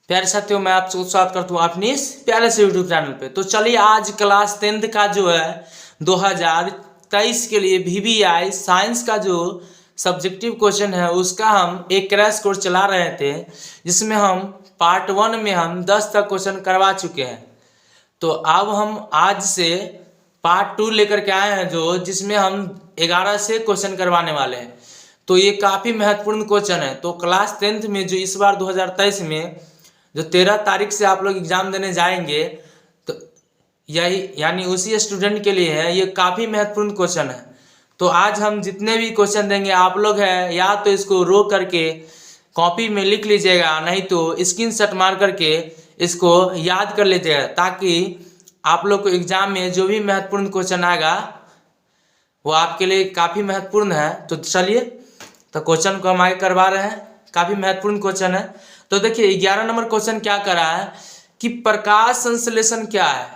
प्यारे साथियों, मैं आपसे स्वागत करता हूँ अपनी इस प्यारे से यूट्यूब चैनल पे। तो चलिए आज क्लास 10th का जो है 2023 के लिए VVI साइंस का जो सब्जेक्टिव क्वेश्चन है उसका हम एक क्रैश कोर्स चला रहे थे, जिसमें हम पार्ट 1 में हम 10 तक क्वेश्चन करवा चुके हैं। तो अब हम आज से पार्ट 2 लेकर के आए हैं जिसमें हम 11 से क्वेश्चन करवाने वाले हैं। तो ये काफ़ी महत्वपूर्ण क्वेश्चन है। तो क्लास 10th में जो इस बार 2023 में जो 13 तारीख से आप लोग एग्जाम देने जाएंगे, तो यही यानी उसी स्टूडेंट के लिए है, ये काफ़ी महत्वपूर्ण क्वेश्चन है। तो आज हम जितने भी क्वेश्चन देंगे आप लोग है या तो इसको रो करके कॉपी में लिख लीजिएगा, नहीं तो स्क्रीनशॉट मार करके इसको याद कर लीजिएगा, ताकि आप लोग को एग्जाम में जो भी महत्वपूर्ण क्वेश्चन आएगा वो आपके लिए काफ़ी महत्वपूर्ण है। तो चलिए, तो क्वेश्चन को हम आगे करवा रहे हैं। काफ़ी महत्वपूर्ण क्वेश्चन है। तो देखिए 11 नंबर क्वेश्चन क्या कर रहा है कि प्रकाश संश्लेषण क्या है।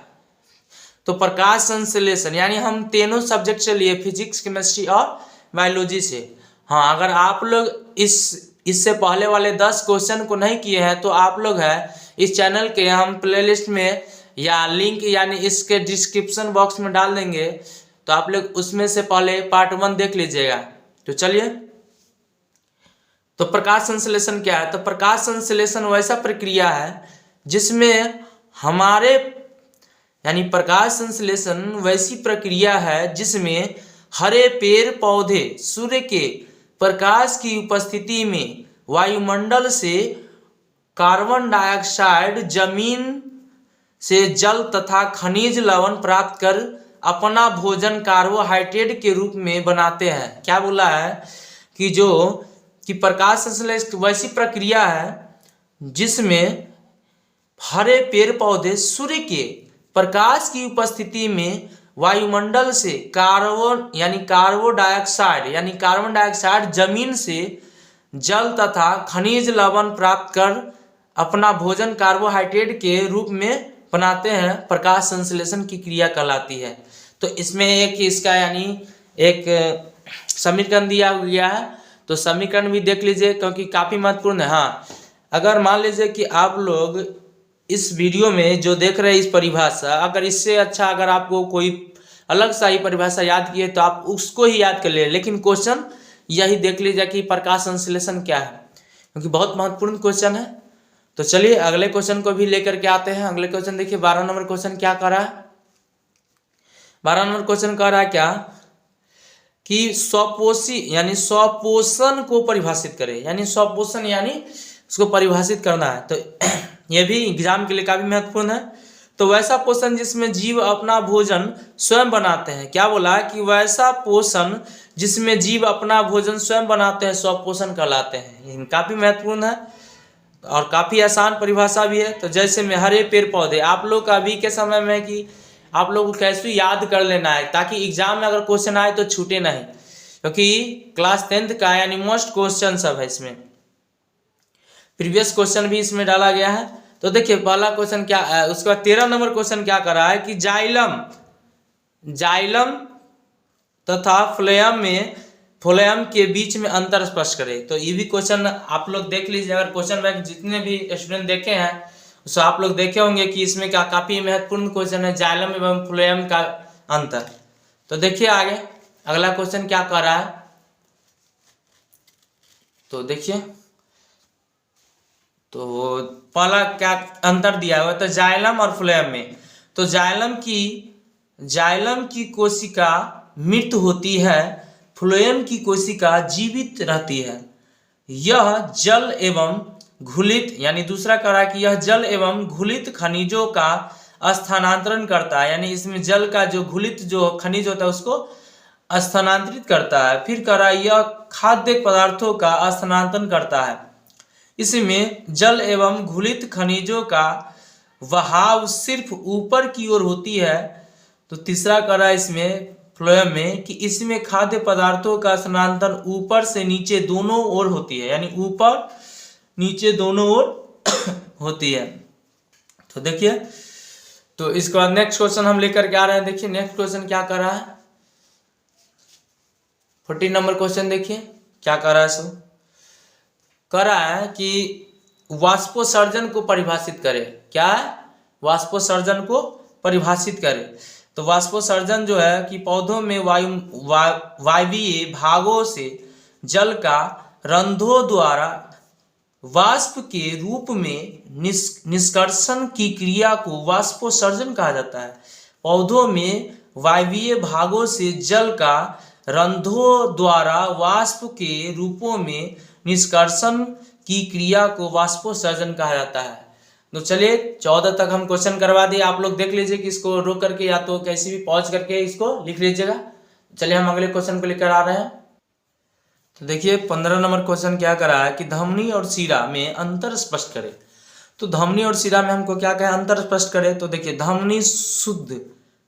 तो प्रकाश संश्लेषण यानी हम तीनों सब्जेक्ट से लिए, फिजिक्स, केमिस्ट्री और बायोलॉजी से। हाँ, अगर आप लोग इससे पहले वाले 10 क्वेश्चन को नहीं किए हैं तो आप लोग है इस चैनल के हम प्लेलिस्ट में या लिंक यानी इसके डिस्क्रिप्शन बॉक्स में डाल देंगे, तो आप लोग उसमें से पहले पार्ट 1 देख लीजिएगा। तो चलिए, तो प्रकाश संश्लेषण क्या है। तो प्रकाश संश्लेषण वैसा प्रक्रिया है जिसमें हमारे यानी प्रकाश संश्लेषण वैसी प्रक्रिया है जिसमें हरे पेड़ पौधे सूर्य के प्रकाश की उपस्थिति में वायुमंडल से कार्बन डाइऑक्साइड, जमीन से जल तथा खनिज लवण प्राप्त कर अपना भोजन कार्बोहाइड्रेट के रूप में बनाते हैं। क्या बोला है कि प्रकाश संश्लेषण वैसी प्रक्रिया है जिसमें हरे पेड़ पौधे सूर्य के प्रकाश की उपस्थिति में वायुमंडल से कार्बन डाइऑक्साइड, जमीन से जल तथा खनिज लवण प्राप्त कर अपना भोजन कार्बोहाइड्रेट के रूप में बनाते हैं। प्रकाश संश्लेषण की क्रिया कहलाती है। तो इसमें एक इसका यानी एक समीकरण दिया गया है, तो समीकरण भी देख लीजिए क्योंकि काफ़ी महत्वपूर्ण है। हाँ, अगर मान लीजिए कि आप लोग इस वीडियो में जो देख रहे हैं इस परिभाषा, अगर इससे अच्छा अगर आपको कोई अलग सा ही परिभाषा याद की है तो आप उसको ही याद कर ले, लेकिन क्वेश्चन यही देख लीजिए कि प्रकाश संश्लेषण क्या है, क्योंकि बहुत महत्वपूर्ण क्वेश्चन है। तो चलिए अगले क्वेश्चन को भी लेकर के आते हैं। अगले क्वेश्चन देखिए 12 नंबर क्वेश्चन क्या कर रहा है। 12 नंबर क्वेश्चन कर रहा है क्या कि स्वपोषण को परिभाषित करें, यानी स्वपोषण यानी उसको परिभाषित करना है। तो यह भी एग्जाम के लिए काफी महत्वपूर्ण है। तो वैसा पोषण जिसमें जीव अपना भोजन स्वयं बनाते हैं। क्या बोला है कि वैसा पोषण जिसमें जीव अपना भोजन स्वयं बनाते हैं स्वपोषण कहलाते हैं। काफी महत्वपूर्ण है और काफी आसान परिभाषा भी है। तो जैसे में हरे पेड़ पौधे, आप लोग का अभी के समय में कि आप लोग को कैसे याद कर लेना है ताकि एग्जाम में अगर क्वेश्चन आए तो छूटे नहीं, क्योंकि क्लास 10th का यानी मोस्ट क्वेश्चन सब है इसमें। प्रीवियस क्वेश्चन भी इसमें डाला गया है। तो देखिए पहला क्वेश्चन क्या है, उसके बाद 13 नंबर क्वेश्चन क्या कर रहा है कि जाइलम तथा फ्लोएम के बीच में अंतर स्पष्ट करें। तो ये भी क्वेश्चन आप लोग देख लीजिए। अगर क्वेश्चन बैंक जितने भी स्टूडेंट देखे हैं उसको आप लोग देखे होंगे कि इसमें क्या काफी महत्वपूर्ण क्वेश्चन है, जाइलम एवं फ्लोएम का अंतर। तो देखिए आगे अगला क्वेश्चन क्या कर रहा है। तो देखिए, तो पहला क्या अंतर दिया हुआ है, तो जाइलम और फ्लोएम में। तो जाइलम की कोशिका मृत होती है, फ्लोएम की कोशिका जीवित रहती है। यह जल एवं घुलित यानी दूसरा कह रहा है कि यह जल एवं घुलित खनिजों का स्थानांतरण करता है, यानी इसमें जल का जो घुलित जो खनिज होता है उसको स्थानांतरित करता है। फिर कह रहा है यह खाद्य पदार्थों का स्थानांतरण करता है। इसमें जल एवं घुलित खनिजों का बहाव सिर्फ ऊपर की ओर होती है। तो तीसरा कह रहा है इसमें फ्लोएम में कि इसमें खाद्य पदार्थों का स्थानांतरण ऊपर से नीचे दोनों ओर होती है, यानी ऊपर नीचे दोनों ओर होती है। तो देखिए, तो इसके बाद नेक्स्ट क्वेश्चन हम लेकर के आ रहे हैं। देखिए नेक्स्ट क्वेश्चन क्या कर रहा है, 14 नंबर क्वेश्चन देखिए क्या कर रहा है। सो कर रहा है कि वाष्पोत्सर्जन को परिभाषित करे। क्या है? वाष्पोत्सर्जन को परिभाषित करे। तो वाष्पोत्सर्जन जो है कि पौधों में वायवीय भागों से जल का रंध्रों द्वारा वाष्प के रूप में निष्कर्षण की क्रिया को वाष्पोत्सर्जन कहा जाता है। पौधों में वायवीय भागों से जल का रंध्रों द्वारा वाष्प के रूपों में निष्कर्षण की क्रिया को वाष्पोत्सर्जन कहा जाता है। तो चलिए 14 तक हम क्वेश्चन करवा दिए, आप लोग देख लीजिए कि इसको रोक करके या तो कैसे भी पॉज करके इसको लिख लीजिएगा। चलिए हम अगले क्वेश्चन को लेकर आ रहे हैं। तो देखिए 15 नंबर क्वेश्चन क्या करा है कि धमनी और शिरा में अंतर स्पष्ट करें। तो धमनी और शिरा में हमको क्या कहे, अंतर स्पष्ट करें। तो देखिए धमनी शुद्ध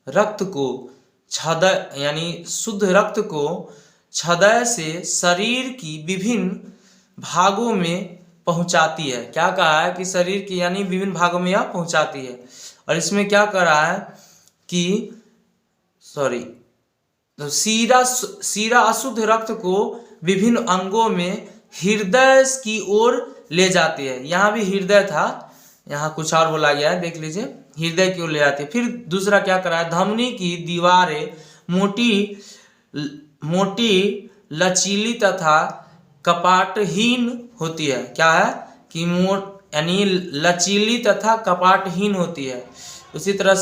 रक्त को शुद्ध रक्त को हृदय से शरीर की विभिन्न भागों में पहुंचाती है। क्या कहा है कि शरीर की यानी विभिन्न भागों में यह पहुंचाती है। और इसमें क्या करा है कि तो शिरा अशुद्ध रक्त को विभिन्न अंगों में हृदय की ओर ले जाती है। यहाँ भी हृदय था, यहाँ कुछ और बोला गया है, देख लीजिए, हृदय की ओर ले जाती है। फिर दूसरा क्या करा है, धमनी की दीवारें मोटी लचीली तथा कपाटहीन होती है। क्या है कि यानी लचीली तथा कपाटहीन होती है। उसी तरह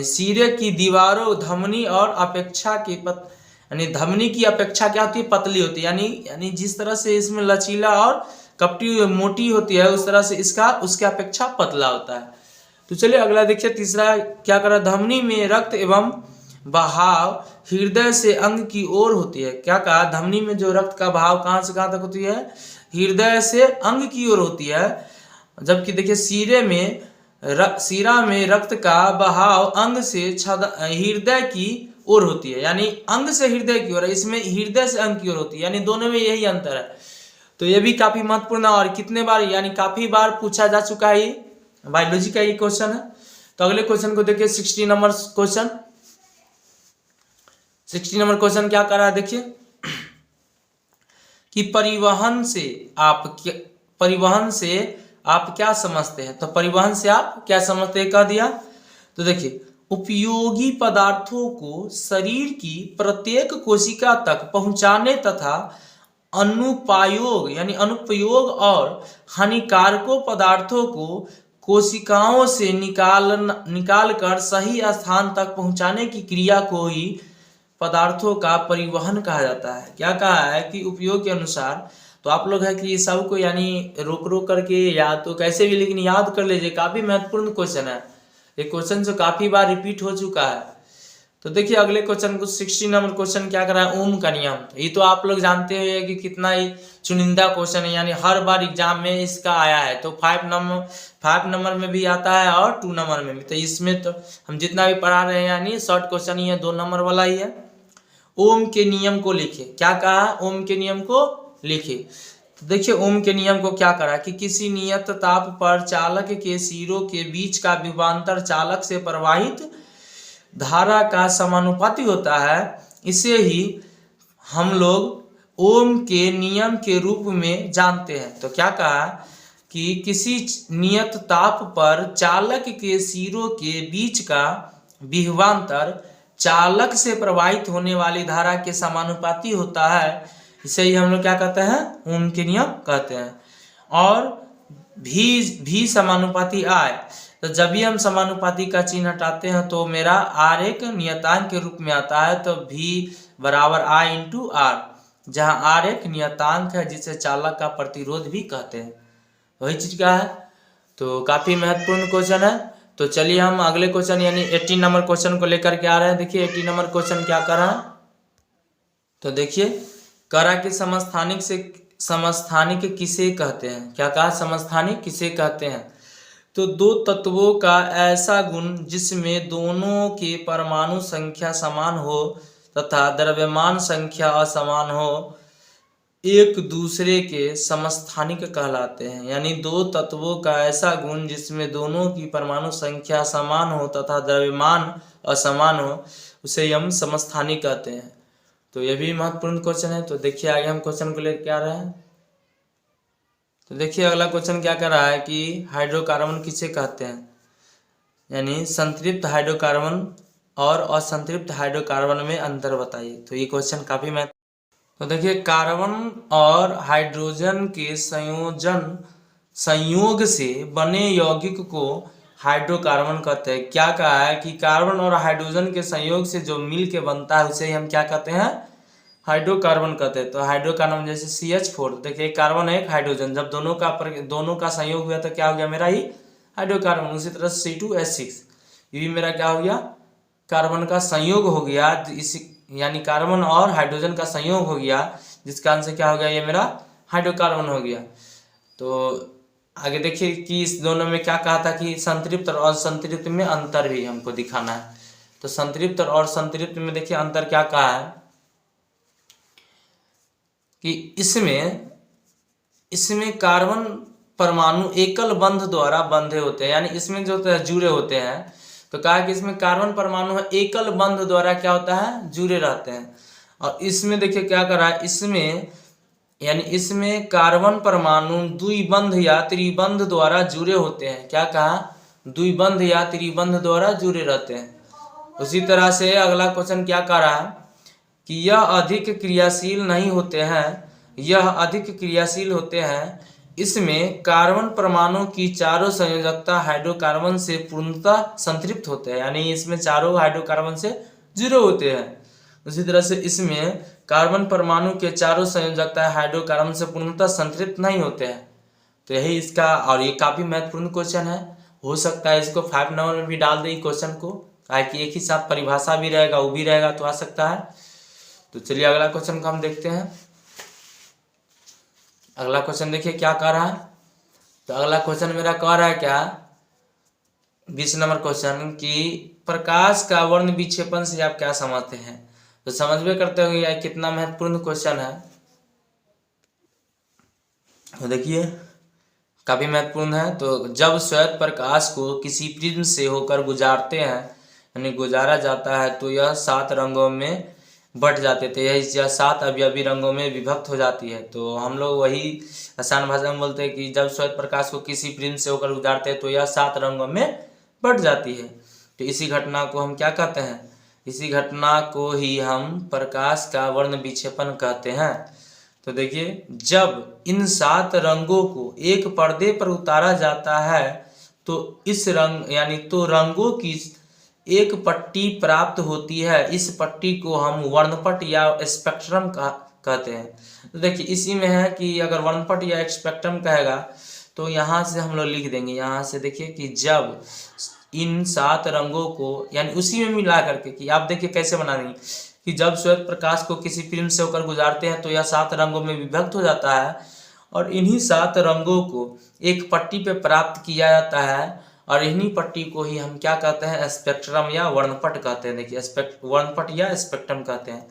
सिरे की दीवारों धमनी और अपेक्षा की यानी धमनी की अपेक्षा क्या होती है, पतली होती है। यानी जिस तरह से इसमें लचीला और कपटी मोटी होती है उस तरह से उसके अपेक्षा पतला होता है। तो चलिए अगला देखिए, तीसरा क्या करा, धमनी में रक्त एवं बहाव हृदय से अंग की ओर होती है। क्या कहा, धमनी में जो रक्त का बहाव कहाँ से कहाँ तक होती है, हृदय से अंग की ओर होती है। जबकि देखिए शिरा में रक्त का बहाव अंग से हृदय की ओर होती है, यानी अंग से हृदय की ओर, इसमें हृदय से अंग की ओर होती है, यानी दोनों में यही अंतर है। तो ये भी काफी महत्वपूर्ण और कितने बार यानी काफी बार पूछा जा चुका है, ये बायोलॉजी का ये क्वेश्चन है। तो अगले क्वेश्चन को देखिए 16 नंबर क्वेश्चन। 16 नंबर क्वेश्चन क्या कर रहा है, देखिए कि परिवहन से आप क्या समझते हैं। तो परिवहन से आप क्या समझते हैं कह दिया। तो देखिए उपयोगी पदार्थों को शरीर की प्रत्येक कोशिका तक पहुंचाने तथा अनुपयोग और हानिकारकों पदार्थों को कोशिकाओं से निकाल कर सही स्थान तक पहुंचाने की क्रिया को ही पदार्थों का परिवहन कहा जाता है। क्या कहा है कि उपयोग के अनुसार। तो आप लोग है कि सब को यानी रोक करके या तो कैसे भी लेकिन याद कर लीजिए, काफी महत्वपूर्ण क्वेश्चन है। ये क्वेश्चन जो काफी बार रिपीट हो चुका है। तो देखिए अगले क्वेश्चन को 16 नंबर क्वेश्चन क्या कर रहा है, ओम का नियम। ये तो आप लोग जानते हैं कि कितना ही चुनिंदा क्वेश्चन है, यानी हर बार एग्जाम में इसका आया है। तो 5 नंबर में भी आता है और 2 नंबर में भी। तो इसमें तो हम जितना भी पढ़ा रहे हैं यानी शॉर्ट क्वेश्चन ही है, 2 नंबर वाला ही है। ओम के नियम को लिखे। क्या कहा, ओम के नियम को लिखे। तो देखिए ओम के नियम को क्या करा कि किसी नियत ताप पर चालक के सिरों के बीच का विभवांतर चालक से प्रवाहित धारा का समानुपाती होता है। इसे ही हम लोग ओम के नियम के रूप में जानते हैं। तो क्या कहा कि किसी नियत ताप पर चालक के सिरों के बीच का विभवांतर चालक से प्रवाहित होने वाली धारा के समानुपाती होता है। इसे ही हम लोग क्या कहते हैं, ओम के नियम कहते हैं। और भी समानुपाती आए। तो जब भी हम समानुपाती का चिन्ह हटाते हैं तो मेरा आर एक नियतांक के रूप में आता है। तो V बराबर I इंटू आर, जहाँ आर एक नियतांक है जिसे चालक का प्रतिरोध भी कहते हैं। वही चीज का है। तो काफी महत्वपूर्ण क्वेश्चन है। तो चलिए हम अगले क्वेश्चन यानी 18 नंबर क्वेश्चन को लेकर के आ रहे हैं। देखिए 18 नंबर क्वेश्चन क्या कर रहा है। तो देखिए करा कि समस्थानिक किसे कहते हैं। क्या कहा, समस्थानिक किसे कहते हैं। तो दो तत्वों का ऐसा गुण जिसमें दोनों के परमाणु संख्या समान हो तथा द्रव्यमान संख्या असमान हो, एक दूसरे के समस्थानिक कहलाते हैं। यानी दो तत्वों का ऐसा गुण जिसमें दोनों की परमाणु संख्या समान हो तथा द्रव्यमान असमान हो, उसे हम समस्थानिक कहते हैं। तो ये भी महत्वपूर्ण क्वेश्चन है। तो देखिए आगे हम क्वेश्चन को लेकर क्या रहे हैं। तो देखिए अगला क्वेश्चन क्या कर रहा है कि हाइड्रोकार्बन किसे कहते हैं, यानी संतृप्त हाइड्रोकार्बन और असंतृप्त हाइड्रोकार्बन में अंतर बताइए। तो ये क्वेश्चन काफी महत्व। तो देखिए कार्बन और हाइड्रोजन के संयोग से बने यौगिक को हाइड्रोकार्बन कहते हैं। क्या कहा है कि कार्बन और हाइड्रोजन के संयोग से जो मिल के बनता है उसे हम क्या कहते हैं, हाइड्रोकार्बन कहते हैं। तो हाइड्रोकार्बन जैसे CH4, देखिए कार्बन है एक हाइड्रोजन, जब दोनों का संयोग हुआ तो क्या हो गया मेरा ही हाइड्रोकार्बन। उसी तरह C2H6 ये भी मेरा क्या हो गया, कार्बन का संयोग हो गया, यानी कार्बन और हाइड्रोजन का संयोग हो गया, जिसका आंसर क्या हो गया, ये मेरा हाइड्रोकार्बन हो गया। तो आगे देखिए कि इस दोनों में क्या कहा था कि संतृप्त और असंतृप्त में अंतर भी हमको दिखाना है। तो संतृप्त और असंतृप्त में देखिए अंतर क्या कहा है कि इसमें कार्बन परमाणु एकल बंध द्वारा बंधे होते हैं, यानी इसमें जो जुड़े होते हैं। तो कहा कि इसमें कार्बन परमाणु है एकल बंध द्वारा क्या होता है, जुड़े रहते हैं। और इसमें देखिए क्या कर रहा है, इसमें कार्बन परमाणु द्विबंध या त्रिबंध द्वारा जुड़े होते हैं। क्या कहा, द्विबंध या त्रिबंध द्वारा जुड़े रहते हैं। उसी तरह से अगला क्वेश्चन क्या कह रहा है कि यह अधिक क्रियाशील नहीं होते हैं, इसमें कार्बन परमाणु की चारों संयोजकता हाइड्रोकार्बन से पूर्णतः संतृप्त होते हैं, यानी इसमें चारों हाइड्रोकार्बन से जुड़े होते हैं। उसी तरह से इसमें कार्बन परमाणु के चारों संयोजकता हाइड्रोकार्बन से पूर्णतः संतृप्त नहीं होते हैं। तो यही इसका, और ये काफी महत्वपूर्ण क्वेश्चन है। हो सकता है इसको 5 नंबर में भी डाल दे क्वेश्चन को, ताकि एक ही साथ परिभाषा भी रहेगा, वो भी रहेगा, तो आ सकता है। तो चलिए अगला क्वेश्चन को हम देखते हैं। अगला क्वेश्चन देखिए क्या कह रहा है। तो अगला क्वेश्चन मेरा कह रहा है क्या, 20 नंबर क्वेश्चन कि प्रकाश का वर्ण विक्षेपण से आप क्या समझते हैं। तो समझ करते होंगे यार कितना महत्वपूर्ण क्वेश्चन है। तो देखिए काफी महत्वपूर्ण है। तो जब श्वेत प्रकाश को किसी प्रिज्म से होकर गुजारते हैं, यानी गुजारा जाता है, तो यह 7 रंगों में बट जाते थे, यह 7 अवयवी रंगों में विभक्त हो जाती है। तो हम लोग वही आसान भाषा में बोलते हैं कि जब श्वेत प्रकाश को किसी प्रिज्म से होकर गुजारते हैं तो यह 7 रंगों में बट जाती है। तो इसी घटना को हम क्या कहते हैं, इसी घटना को ही हम प्रकाश का वर्ण विक्षेपण कहते हैं। तो देखिए जब इन 7 रंगों को एक पर्दे पर उतारा जाता है तो इस रंगों की एक पट्टी प्राप्त होती है। इस पट्टी को हम वर्णपट या स्पेक्ट्रम कहते हैं। तो देखिए इसी में है कि अगर वर्णपट या स्पेक्ट्रम कहेगा तो यहाँ से हम लोग लिख देंगे, यहाँ से देखिए कि जब इन 7 रंगों को, यानी उसी में मिला करके, कि आप देखिए कैसे बना देंगे कि जब श्वेत प्रकाश को किसी प्रिज्म से होकर गुजारते हैं तो यह 7 रंगों में विभक्त हो जाता है, और इन्हीं 7 रंगों को एक पट्टी पे प्राप्त किया जाता है, और इन्हीं पट्टी को ही हम क्या कहते हैं, स्पेक्ट्रम या वर्णपट कहते हैं। देखिए वर्णपट या स्पेक्ट्रम कहते हैं।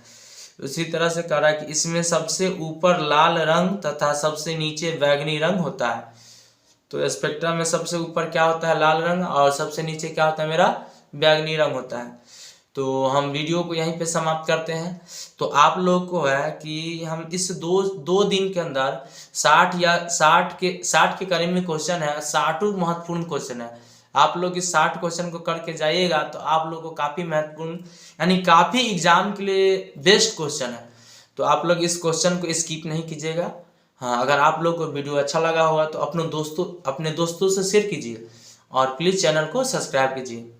उसी तरह से कह रहा है कि इसमें सबसे ऊपर लाल रंग तथा सबसे नीचे बैगनी रंग होता है। तो स्पेक्ट्रम में सबसे ऊपर क्या होता है, लाल रंग, और सबसे नीचे क्या होता है, मेरा बैगनी रंग होता है। तो हम वीडियो को यहीं पे समाप्त करते हैं। तो आप लोग को है कि हम इस दो दिन के अंदर 60 के करीब में क्वेश्चन है, 60 महत्वपूर्ण क्वेश्चन है। आप लोग इस 60 क्वेश्चन को करके जाइएगा तो आप लोग को काफ़ी महत्वपूर्ण, यानी काफ़ी एग्जाम के लिए बेस्ट क्वेश्चन है। तो आप लोग इस क्वेश्चन को स्किप नहीं कीजिएगा। हाँ, अगर आप लोग को वीडियो अच्छा लगा होगा तो अपने दोस्तों से शेयर कीजिए, और प्लीज़ चैनल को सब्सक्राइब कीजिए।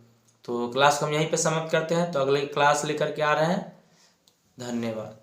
तो क्लास को हम यहीं पे समाप्त करते हैं। तो अगले क्लास लेकर के आ रहे हैं। धन्यवाद।